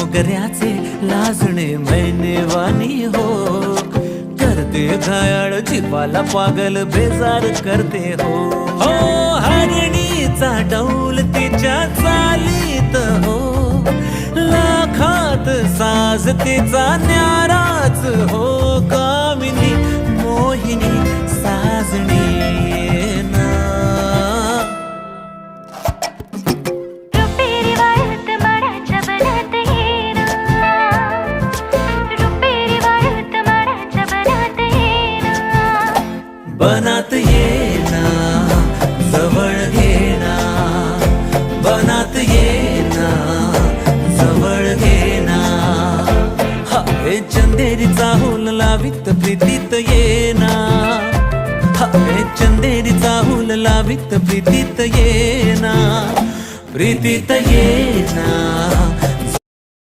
मोगऱ्याचे लाजणे मैनेवानी हो, करते घायाळ जीवाला पागल बेजार करते हो. हो हरणीचा डौल तिच्या चालीत हो, लाखात साज तिचा न्याराच हो. कामिनी मोहिनी साजणी ना. रुपेरी वाळूत माडाच्या बनात येना, रुपेरी वाळूत माडाच्या बनात येना. बनात येना जवळ घेना, बनात येना जवळ घेना. हे चंदेरीचा हुल लावित प्रीतीत येना, हे चंदेरीचा हुल लावित प्रीतीत येना, प्रीतीत येना.